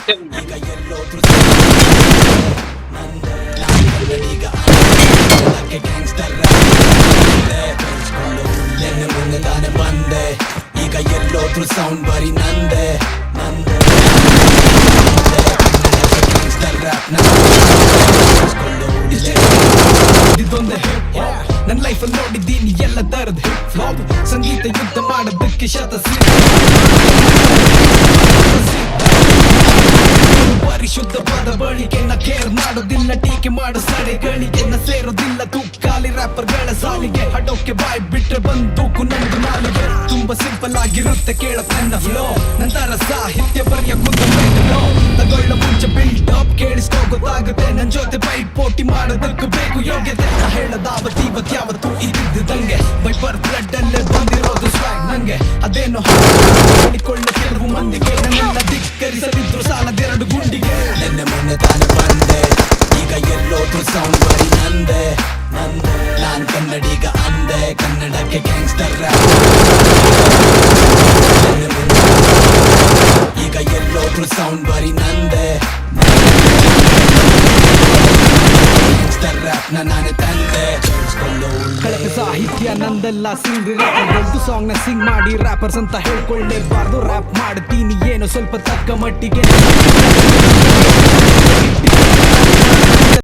ಈಗ ಎಲ್ಲೋದ್ರು ನಂದೆ ಈಗ ಗ್ಯಾಂಗ್ಸ್ಟರ್ ನೆನ್ನೆ ಮೊನ್ನೆ ತಾನೆ ಬಂದೆ ಈಗ ಎಲ್ಲೋದ್ರು ಸೌಂಡ್ ಬರೀ ನಂದೆ ನಂದೆ ಗ್ಯಾಂಗ್ಸ್ಟರ್ ರ್ಯಾಪ್ ಇದೊಂದೇ ನನ್ನ ಲೈಫಲ್ಲಿ ನೋಡಿದ್ದೀನಿ ಎಲ್ಲ ತರದ ಫ್ಲಾಪ್ ಸಂಗೀತ ಯುದ್ಧ ಮಾಡೋದಕ್ಕೆ ಪರಿಶುದ್ಧವಾದ ಬಳಿಕೆ ನ ಕೇರ್ ಮಾಡೋದಿಲ್ಲ ಟೀಕೆ ಮಾಡೋ ಸಡೆಗಳಿಗೆ ನ ಸೇರೋದಿಲ್ಲ ತುಕ್ಕಾಲಿ ರ್ಯಾಪರ್ಗಳ ಸಾಲಿಗೆ ಹಡೋಕೆ ಬಾಯ್ ಬಿಟ್ರೆ ಬಂದೂಕು ನಮ್ದು ನಾಲಿಗೆ ತುಂಬಾ ಸಿಂಪಲ್ ಆಗಿರುತ್ತೆ ಕೇಳಕ್ ನನ್ನ ಫ್ಲೋ ನಂತರ ಸಾಹಿತ್ಯ ಬರೆಯ ಕುಂದೋ ತಗೊಳ್ಳ ಮುಂಚೆ ಬಿಲ್ಡ್ ಅಪ್ ಕೇಳಿಸ್ಕೋ ಗೊತ್ತಾಗುತ್ತೆ ನನ್ ಜೊತೆ ಪೈಪೋಟಿ ಮಾಡೋದಕ್ಕೂ ಬೇಕು ಯೋಗ್ಯತೆ ಹೇಳದಾವತ್ ಇವತ್ ಯಾವತ್ತು ಇದ್ದಿದ್ದಂಗೆ ಬೈ ಬರ್ ಬ್ಲಡ್ ಅಲ್ಲೇ ಬಂದಿರೋದು ಸ್ವಾಗ್ ನಂಗೆ ಅದೇನೋ ಹೇಳಿಕೊಳ್ಳ ಕೆಲವು ಮಂದಿಗೆ ನನ್ನೆಲ್ಲ ಧಿಕ್ಕರಿಸಲಿದ್ರು ಸಾಲದೆರಡು ಗುಂಡಿಗೆ ನೆನ್ನೆ ಮೊನ್ನೆ ತಾನೆ ಬಂದೆ ಈಗ ಎಲ್ಲೋದ್ರು ಸೌಂಡ್ ಬರೀ ನಂದೆ ನಂದೆ ನಾನ್ ಕನ್ನಡಿಗ ಅಂದೆ ಕನ್ನಡಕ್ಕೆ ಗ್ಯಾಂಗ್ಸ್ಟರ್ ರ್ಯಾಪ್ ಈಗ ಎಲ್ಲೋದ್ರು ಸೌಂಡ್ ಬರೀ ನಂದೆ ನಾನೇ ತಂದೆ ಕಳಪೆ ಸಾಹಿತ್ಯ ನಂದೆಲ್ಲ ಸಿಂಗ್ ದೊಡ್ಡ ಸಾಂಗ್ ನ ಸಿಂಗ್ ಮಾಡಿ ರ್ಯಾಪರ್ಸ್ ಅಂತ ಹೇಳ್ಕೊಳ್ಳೇಬಾರ್ದು ರ್ಯಾಪ್ ಮಾಡ್ತೀನಿ ಏನೋ ಸ್ವಲ್ಪ ತಕ್ಕ ಮಟ್ಟಿಗೆ